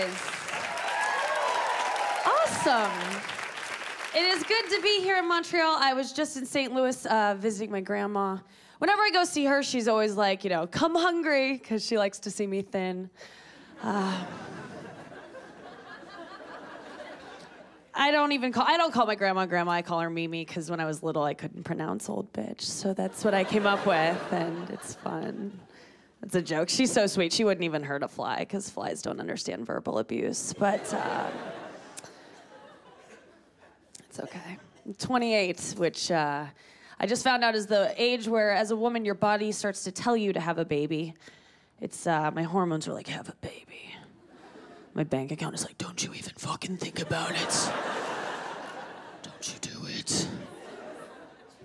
guys. Awesome. It is good to be here in Montreal. I was just in St. Louis visiting my grandma. Whenever I go see her, she's always like, you know, come hungry, because she likes to see me thin. I don't call my grandma grandma, I call her Mimi, because when I was little, I couldn't pronounce old bitch. So that's what I came up with, and it's fun. It's a joke. She's so sweet. She wouldn't even hurt a fly, because flies don't understand verbal abuse. But it's okay. I'm 28, which I just found out is the age where, as a woman, your body starts to tell you to have a baby. It's, my hormones are like, have a baby. My bank account is like, don't you even fucking think about it. Don't you do it.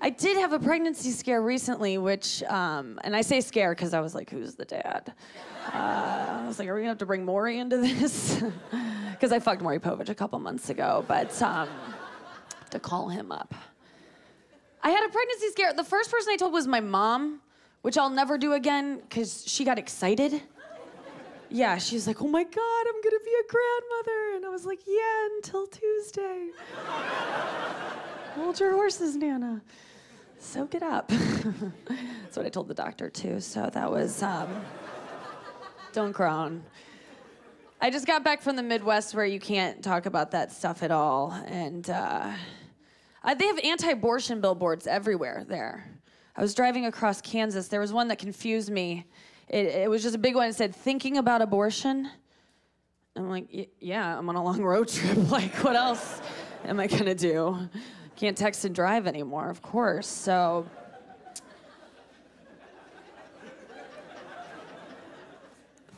I did have a pregnancy scare recently, which, and I say scare because I was like, who's the dad? I was like, are we gonna have to bring Maury into this? Because I fucked Maury Povich a couple months ago, but to call him up. I had a pregnancy scare. The first person I told was my mom, which I'll never do again because she got excited. Yeah, she's like, oh my God, I'm gonna be a grandmother. And I was like, yeah, until Tuesday. Hold your horses, Nana. Soak it up. That's what I told the doctor too, so that was, don't groan. I just got back from the Midwest where you can't talk about that stuff at all, and they have anti-abortion billboards everywhere there. I was driving across Kansas. There was one that confused me. It was just a big one. It said, thinking about abortion? I'm like, yeah, I'm on a long road trip. Like, what else am I gonna do? Can't text and drive anymore, of course, so.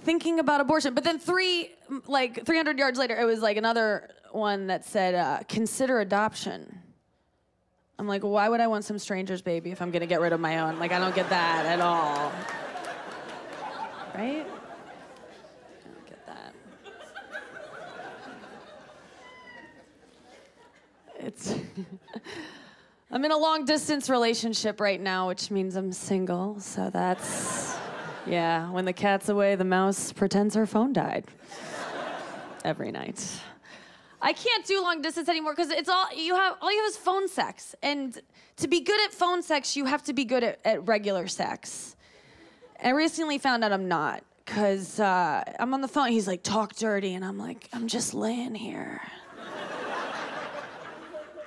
Thinking about abortion. But then 300 yards later, it was like another one that said, consider adoption. I'm like, why would I want some stranger's baby if I'm gonna get rid of my own? Like, I don't get that at all. Right? I don't get that. I'm in a long distance relationship right now, which means I'm single, so that's, yeah, when the cat's away, the mouse pretends her phone died. Every night. I can't do long distance anymore because it's all you have is phone sex. And to be good at phone sex, you have to be good at regular sex. I recently found out I'm not, because I'm on the phone, he's like, talk dirty, and I'm like, I'm just laying here.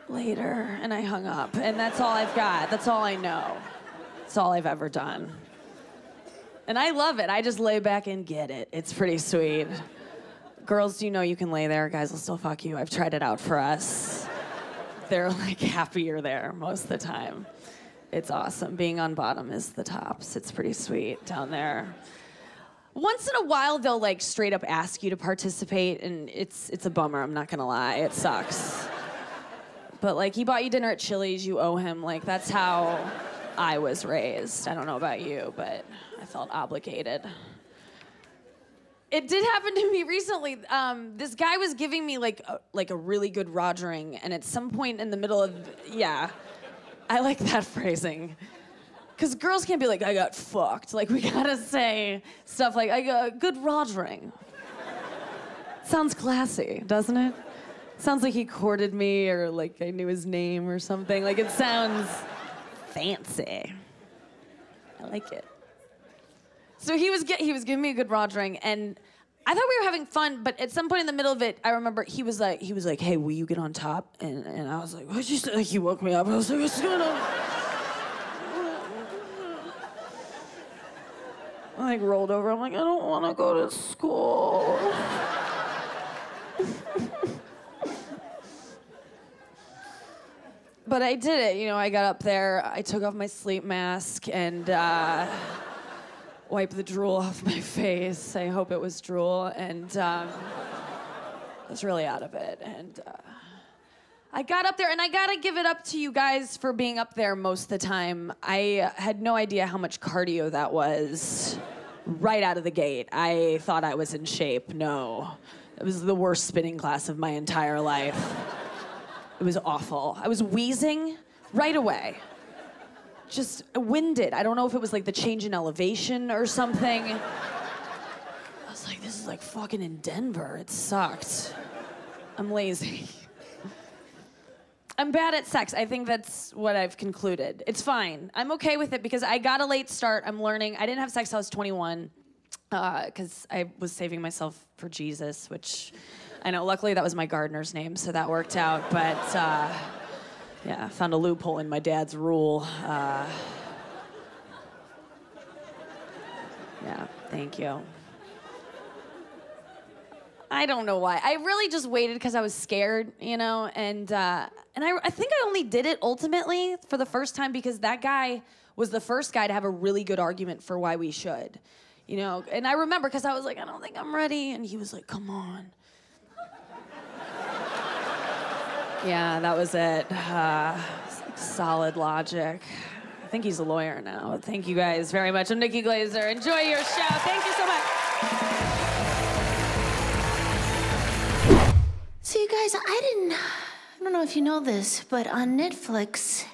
Later, and I hung up, and that's all I've got. That's all I know. That's all I've ever done. And I love it. I just lay back and get it. It's pretty sweet. Girls, you know you can lay there. Guys will still fuck you. I've tried it out for us. They're like happier there most of the time. It's awesome. Being on bottom is the tops. It's pretty sweet down there. Once in a while, they'll like straight up ask you to participate, and it's a bummer, I'm not gonna lie. It sucks. But like, he bought you dinner at Chili's, you owe him. Like, that's how I was raised. I don't know about you, but I felt obligated. It did happen to me recently. This guy was giving me like a really good rogering, and at some point in the middle of, yeah, I like that phrasing. Because girls can't be like, I got fucked. Like, we gotta say stuff like, I got good rogering. Sounds classy, doesn't it? Sounds like he courted me, or like I knew his name or something. Like, it sounds fancy. I like it. So he was giving me a good rogering, and I thought we were having fun, but at some point in the middle of it, I remember he was like, hey, will you get on top? And I was like, what'd you say? Like, he woke me up. I was like, what's going on? I like rolled over. I'm like, I don't want to go to school. But I did it. You know, I got up there. I took off my sleep mask and wiped the drool off my face. I hope it was drool. And I was really out of it. And I got up there, and I gotta give it up to you guys for being up there most of the time. I had no idea how much cardio that was right out of the gate. I thought I was in shape. No. It was the worst spinning class of my entire life. It was awful. I was wheezing right away. Just winded. I don't know if it was like the change in elevation or something. I was like, this is like fucking in Denver. It sucked. I'm lazy. I'm bad at sex. I think that's what I've concluded. It's fine. I'm okay with it because I got a late start. I'm learning. I didn't have sex till I was 21 because I was saving myself for Jesus, which I know, luckily that was my gardener's name, so that worked out. But yeah, found a loophole in my dad's rule. Yeah, thank you. I don't know why. I really just waited because I was scared, you know, and I think I only did it ultimately for the first time because that guy was the first guy to have a really good argument for why we should, you know. And I remember because I was like, I don't think I'm ready, and he was like, come on. Yeah, that was it. Solid logic. I think he's a lawyer now. Thank you guys very much. I'm Nikki Glaser. Enjoy your show. Thank you so much. So you guys, I don't know if you know this, but on Netflix,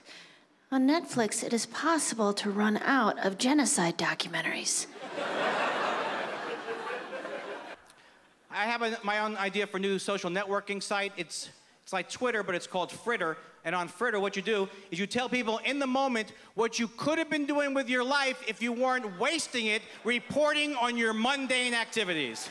it is possible to run out of genocide documentaries. I have my own idea for a new social networking site. It's like Twitter, but it's called Fritter. And on Fritter, what you do is you tell people in the moment what you could have been doing with your life if you weren't wasting it reporting on your mundane activities.